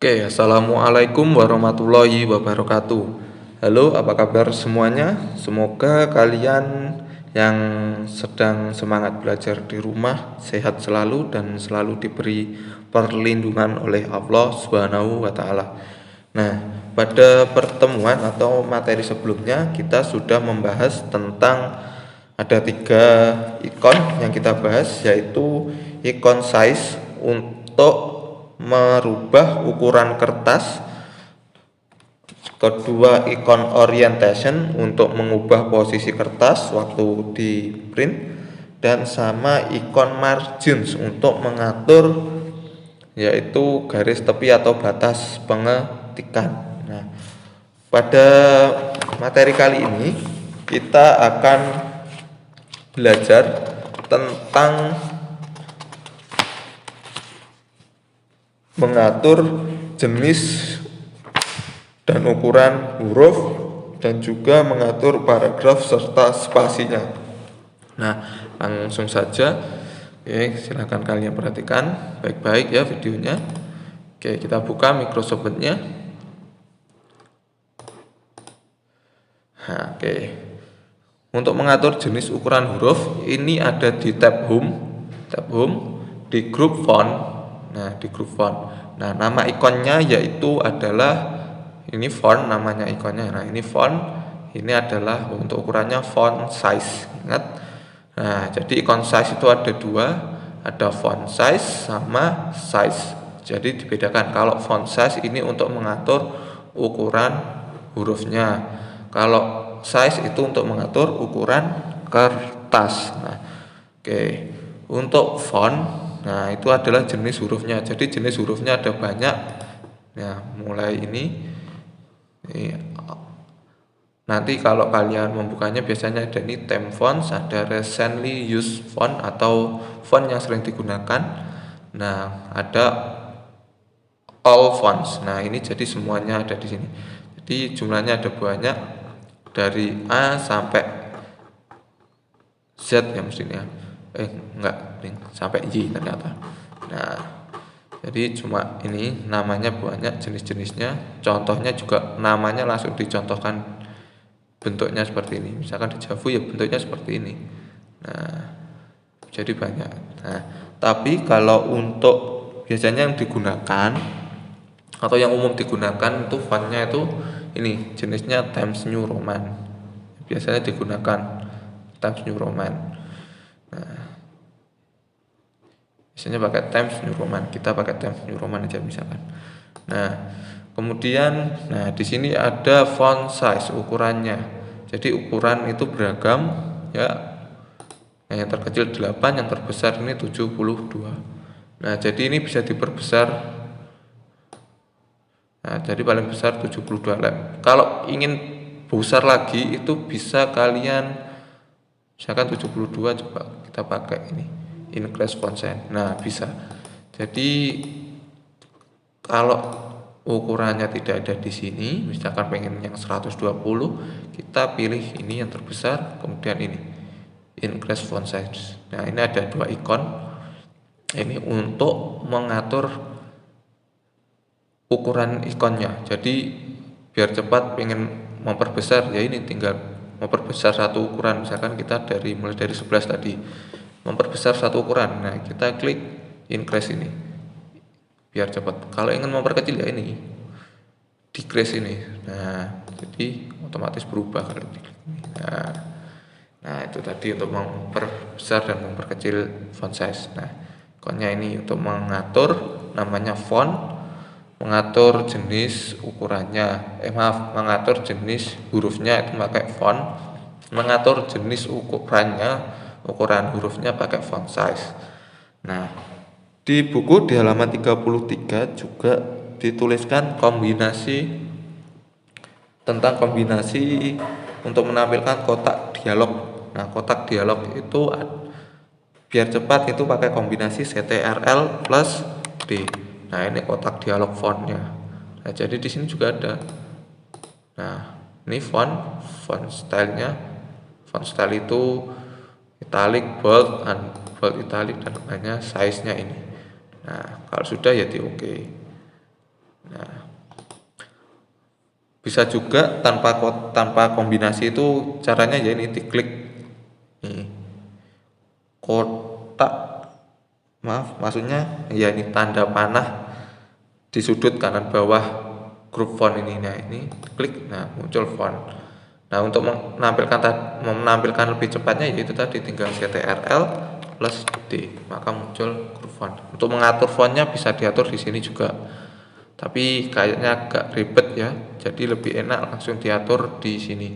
Oke, assalamualaikum warahmatullahi wabarakatuh. Halo, apa kabar semuanya? Semoga kalian yang sedang semangat belajar di rumah sehat selalu dan selalu diberi perlindungan oleh Allah Subhanahu wa Ta'ala. Nah, pada pertemuan atau materi sebelumnya kita sudah membahas tentang ada 3 ikon yang kita bahas, yaitu ikon size untuk merubah ukuran kertas, kedua ikon orientation untuk mengubah posisi kertas waktu di print, dan sama ikon margins untuk mengatur yaitu garis tepi atau batas pengetikan. Nah, pada materi kali ini kita akan belajar tentang mengatur jenis dan ukuran huruf dan juga mengatur paragraf serta spasinya. Nah, langsung saja. Oke, silahkan kalian perhatikan baik-baik ya videonya. Oke, kita buka Microsoft Word-nya. Nah, oke. Untuk mengatur jenis ukuran huruf, ini ada di tab home, di grup font. Nah, di grup font. Nah, nama ikonnya yaitu adalah ini font, namanya ikonnya. Nah, ini font, ini adalah untuk ukurannya font size. Ingat. Nah, jadi ikon size itu ada 2, ada font size sama size. Jadi dibedakan. Kalau font size ini untuk mengatur ukuran hurufnya. Kalau size itu untuk mengatur ukuran kertas. Nah, oke. Untuk font, nah itu adalah jenis hurufnya. Jadi jenis hurufnya ada banyak. Nah, mulai ini. Nanti kalau kalian membukanya biasanya ada ini theme fonts, ada recently used font atau font yang sering digunakan. Nah, ada all fonts. Nah, ini jadi semuanya ada di sini. Jadi jumlahnya ada banyak dari A sampai Z ya mestinya. Enggak, sampai Y ternyata. Nah, jadi cuma ini namanya banyak jenis-jenisnya. Contohnya juga namanya langsung dicontohkan bentuknya seperti ini. Misalkan di Javu ya bentuknya seperti ini. Nah, jadi banyak. Nah, tapi kalau untuk biasanya yang digunakan atau yang umum digunakan itu fontnya itu ini jenisnya Times New Roman. Biasanya digunakan Times New Roman. Nah, biasanya pakai Times New Roman. Kita pakai Times New Roman aja misalkan. Nah, kemudian di sini ada font size ukurannya. Jadi ukuran itu beragam ya. Yang terkecil 8, yang terbesar ini 72. Nah, jadi ini bisa diperbesar. Nah, jadi paling besar 72 lem. Kalau ingin besar lagi itu bisa kalian misalkan 72, coba kita pakai ini increase font size. Nah, bisa. Jadi kalau ukurannya tidak ada di sini, misalkan pengen yang 120, kita pilih ini yang terbesar, kemudian ini increase font size. Nah, ini ada 2 ikon. Ini untuk mengatur ukuran ikonnya. Jadi biar cepat pengen memperbesar ya ini tinggal memperbesar satu ukuran. Misalkan kita mulai dari 11 tadi memperbesar satu ukuran. Nah, kita klik increase ini biar cepat. Kalau ingin memperkecil ya ini decrease ini. Nah, jadi otomatis berubah kalau diklik ini. Nah, itu tadi untuk memperbesar dan memperkecil font size. Nah, ikonnya ini untuk mengatur namanya font, mengatur jenis ukurannya. Mengatur jenis hurufnya itu pakai font, mengatur jenis ukuran hurufnya pakai font size. Nah, di buku di halaman 33 juga dituliskan tentang kombinasi untuk menampilkan kotak dialog. Nah, kotak dialog itu biar cepat itu pakai kombinasi CTRL plus D. Nah, ini kotak dialog fontnya. Nah, jadi di sini juga ada. Nah, ini font stylenya. Font style itu italic, bold, italic dan lainnya. Size-nya ini. Nah, kalau sudah ya di oke. Nah, bisa juga tanpa kombinasi itu caranya ya ini diklik nih kotak, maaf maksudnya ya ini tanda panah di sudut kanan bawah grup font ini. Nah ini klik, nah muncul font. Nah untuk menampilkan lebih cepatnya yaitu tadi tinggal CTRL plus D maka muncul grup font. Untuk mengatur fontnya bisa diatur di sini juga, tapi kayaknya agak ribet ya, jadi lebih enak langsung diatur di sini,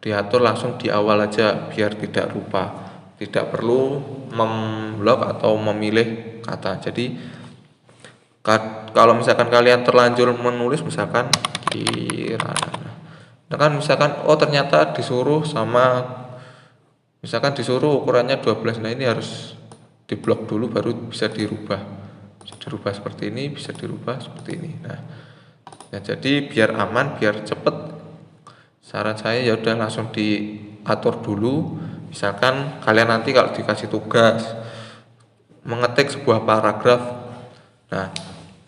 diatur langsung di awal aja biar tidak lupa, tidak perlu memblok atau memilih kata. Jadi kalau misalkan kalian terlanjur menulis misalkan Kirana, nah kan misalkan oh ternyata disuruh sama, misalkan disuruh ukurannya 12, nah ini harus diblok dulu baru bisa dirubah seperti ini, bisa dirubah seperti ini. Nah jadi biar aman, biar cepet, saran saya ya udah langsung diatur dulu. Misalkan kalian nanti kalau dikasih tugas mengetik sebuah paragraf, nah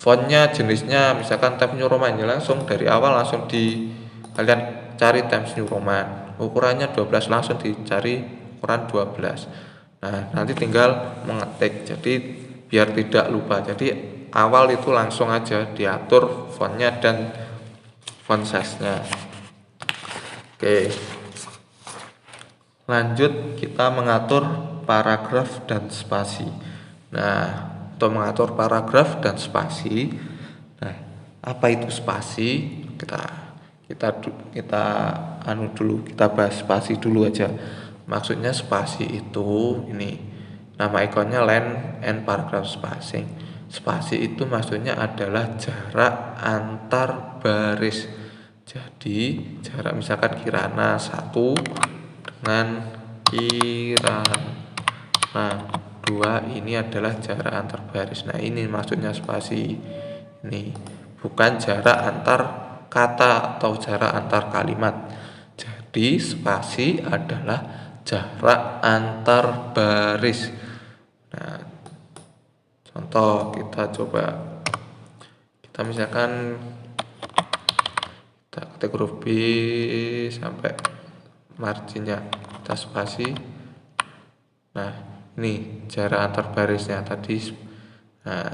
fontnya jenisnya misalkan Times New Roman ya langsung dari awal langsung kalian cari Times New Roman, ukurannya 12 langsung dicari ukuran 12. Nah nanti tinggal mengetik, jadi biar tidak lupa, jadi awal itu langsung aja diatur fontnya dan font size nya. Oke, lanjut kita mengatur paragraf dan spasi. Nah untuk mengatur paragraf dan spasi, nah apa itu spasi, kita anu dulu, kita bahas spasi dulu aja. Maksudnya spasi itu ini nama ikonnya line and paragraph spacing. Spasi itu maksudnya adalah jarak antar baris. Jadi jarak misalkan Kirana 1 dengan Kirana 2 ini adalah jarak antar baris. Nah ini maksudnya spasi ini, bukan jarak antar kata atau jarak antar kalimat. Jadi spasi adalah jarak antar baris. Nah contoh kita coba, kita misalkan kita ketik huruf B sampai marginnya kita spasi. Nah ini jarak antar barisnya tadi. Nah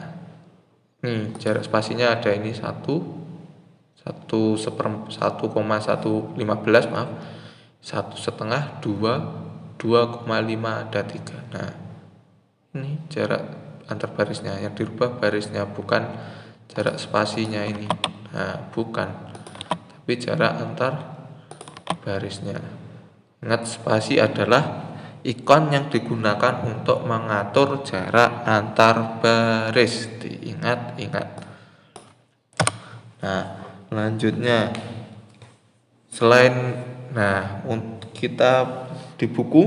ini jarak spasinya ada ini 1,115 maaf, 1,5, 2,5 ada 3. Nah ini jarak antar barisnya, yang dirubah barisnya bukan jarak spasinya ini. Nah bukan, tapi jarak antar barisnya. Ingat spasi adalah ikon yang digunakan untuk mengatur jarak antar baris. Diingat-ingat. Nah selanjutnya, selain kita di buku,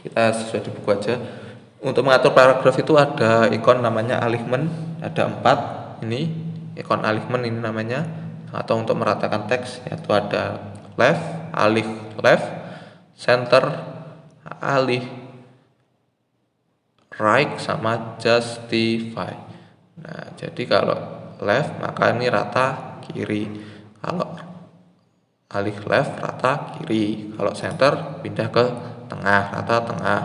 kita sesuai di buku aja. Untuk mengatur paragraf itu ada ikon namanya alignment, ada 4 ini ikon alignment ini namanya, atau untuk meratakan teks yaitu ada left, alih left, center, alih right, sama justify. Nah jadi kalau left maka ini rata kiri, kalau alih left rata kiri, kalau center pindah ke tengah, rata tengah,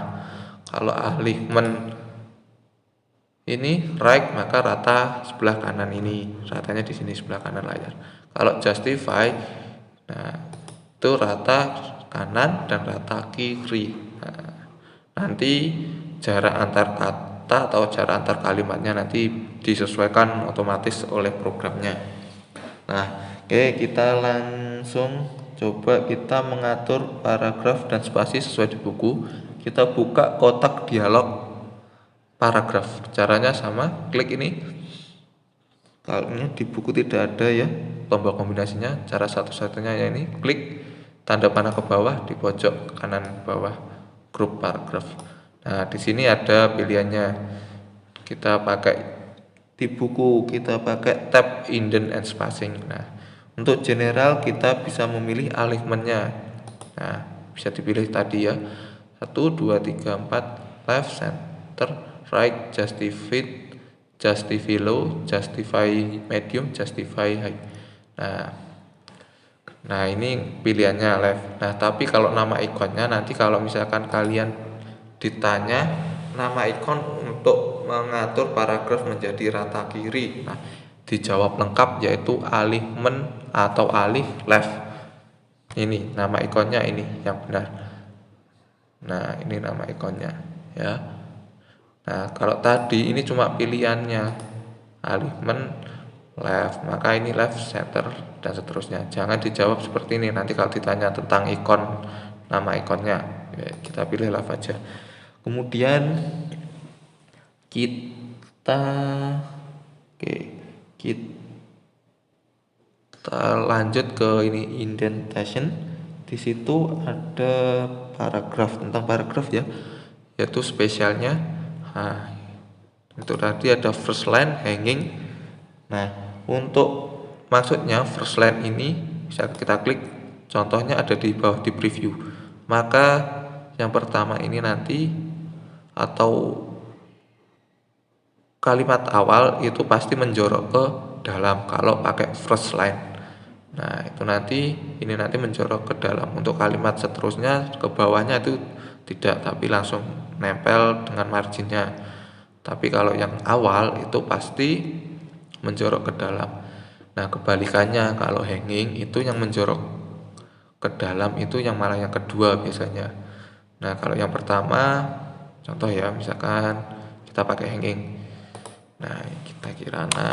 kalau alignment ini right maka rata sebelah kanan, ini ratanya di sini sebelah kanan layar. Kalau justify, nah itu rata kanan dan rata kiri. Nah, nanti jarak antar kata atau jarak antar kalimatnya nanti disesuaikan otomatis oleh programnya. Nah oke, kita langsung coba kita mengatur paragraf dan spasi sesuai di buku. Kita buka kotak dialog paragraf, caranya sama, klik ini. Kalau ini di buku tidak ada ya tombol kombinasinya, cara satu-satunya ya ini klik tanda panah ke bawah di pojok kanan bawah grup paragraf. Nah di sini ada pilihannya, kita pakai di buku kita pakai tab indent and spacing. Nah untuk general kita bisa memilih alignmentnya. Nah bisa dipilih tadi ya, 1, 2, 3, 4, left, center, right, justify, justify low, justify medium, justify high. Nah ini pilihannya left. Nah tapi kalau nama ikonnya nanti kalau misalkan kalian ditanya nama ikon untuk mengatur paragraf menjadi rata kiri, nah dijawab lengkap yaitu alignment atau alih left. Ini nama ikonnya, ini yang benar. Nah ini nama ikonnya ya. Nah kalau tadi ini cuma pilihannya alignment left, maka ini left, center, dan seterusnya. Jangan dijawab seperti ini, nanti kalau ditanya tentang ikon, nama ikonnya ya, kita pilih left aja. Kemudian kita lanjut ke ini indentation. Di situ ada paragraf, tentang paragraf ya, yaitu spesialnya. Nah itu tadi ada first line, hanging. Nah untuk maksudnya first line ini bisa kita klik, contohnya ada di bawah di preview. Maka yang pertama ini nanti atau kalimat awal itu pasti menjorok ke dalam kalau pakai first line. Nah itu nanti ini nanti menjorok ke dalam. Untuk kalimat seterusnya ke bawahnya itu tidak, tapi langsung nempel dengan marginnya. Tapi kalau yang awal itu pasti menjorok ke dalam. Nah kebalikannya, kalau hanging itu yang menjorok ke dalam itu yang malah yang kedua biasanya. Nah kalau yang pertama, contoh ya, misalkan kita pakai hanging. Nah kita kirana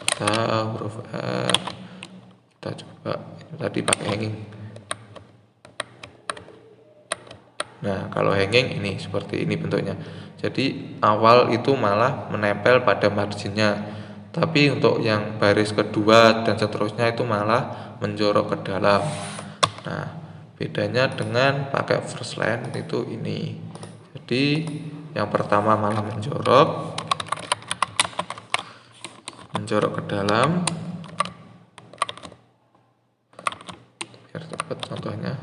kita huruf R, kita coba tadi pakai hanging. Nah kalau hanging ini seperti ini bentuknya. Jadi awal itu malah menempel pada marginnya, tapi untuk yang baris kedua dan seterusnya itu malah menjorok ke dalam. Nah bedanya dengan pakai first line itu ini. Jadi yang pertama malah menjorok ke dalam. Biar cepat contohnya.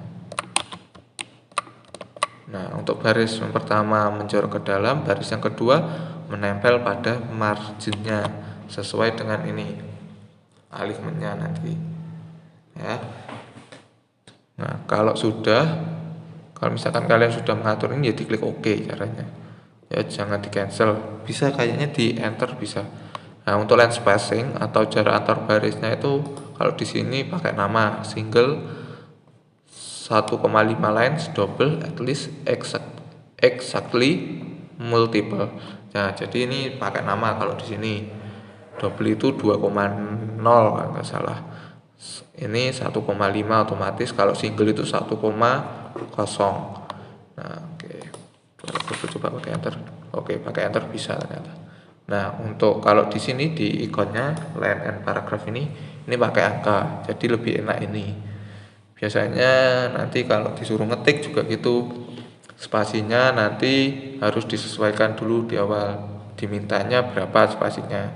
Nah untuk baris yang pertama menjorok ke dalam, baris yang kedua menempel pada marginnya sesuai dengan ini alignmentnya nanti ya. Nah kalau misalkan kalian sudah mengatur ini ya diklik OK caranya ya, jangan di cancel. Bisa kayaknya di enter bisa. Nah untuk line spacing atau jarak antar barisnya itu kalau di sini pakai nama single 1,5 lines, double, at least, exactly, multiple. Nah jadi ini pakai nama. Kalau di sini double itu 2,0 kalau nggak salah. Ini 1,5 otomatis. Kalau single itu 1,0. Nah oke. Coba pakai enter. Oke pakai enter bisa ternyata. Nah untuk kalau di sini di ikonnya line and paragraph ini pakai angka, jadi lebih enak ini. Biasanya nanti kalau disuruh ngetik juga gitu, spasinya nanti harus disesuaikan dulu di awal, dimintanya berapa spasinya.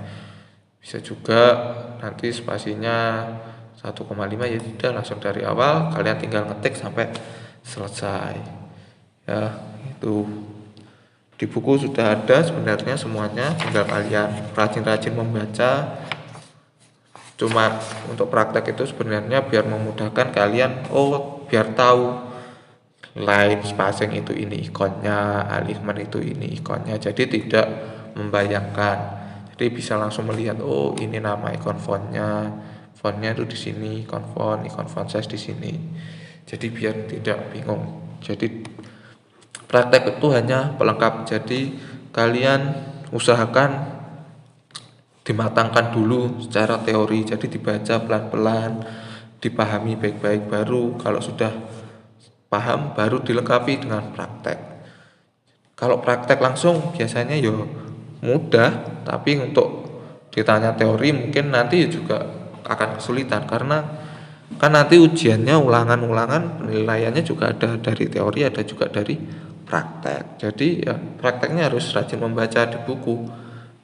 Bisa juga nanti spasinya 1,5 ya tidak, langsung dari awal kalian tinggal ngetik sampai selesai ya. Itu di buku sudah ada sebenarnya semuanya, tinggal kalian rajin-rajin membaca. Cuma untuk praktek itu sebenarnya biar memudahkan kalian, biar tahu line spacing itu ini ikonnya, alignment itu ini ikonnya. Jadi tidak membayangkan. Jadi bisa langsung melihat, ini nama ikon fontnya itu di sini, ikon font size di sini. Jadi biar tidak bingung. Jadi praktek itu hanya pelengkap. Jadi kalian usahakan dimatangkan dulu secara teori, jadi dibaca pelan-pelan, dipahami baik-baik, baru kalau sudah paham baru dilengkapi dengan praktek. Kalau praktek langsung biasanya mudah, tapi untuk ditanya teori mungkin nanti juga akan kesulitan, karena kan nanti ujiannya ulangan-ulangan, penilaiannya juga ada dari teori, ada juga dari praktek. Jadi ya prakteknya harus rajin membaca di buku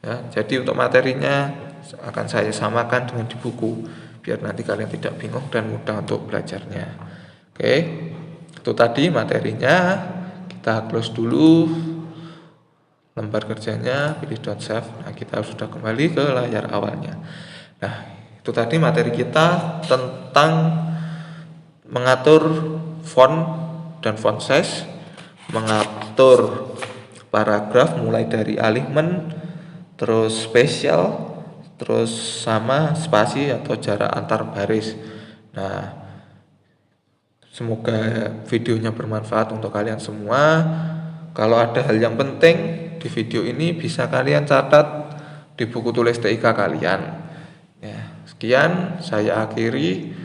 ya. Jadi untuk materinya akan saya samakan dengan di buku biar nanti kalian tidak bingung dan mudah untuk belajarnya. Oke, itu tadi materinya. Kita close dulu. lembar kerjanya, pilih don't save. Nah, kita sudah kembali ke layar awalnya. Nah, itu tadi materi kita tentang mengatur font dan font size, mengatur paragraf mulai dari alignment, terus spesial, terus sama spasi atau jarak antar baris. Nah, semoga videonya bermanfaat untuk kalian semua. Kalau ada hal yang penting di video ini bisa kalian catat di buku tulis TIK kalian. Ya, sekian saya akhiri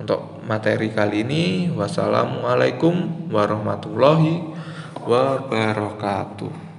untuk materi kali ini. Wassalamualaikum warahmatullahi wabarakatuh.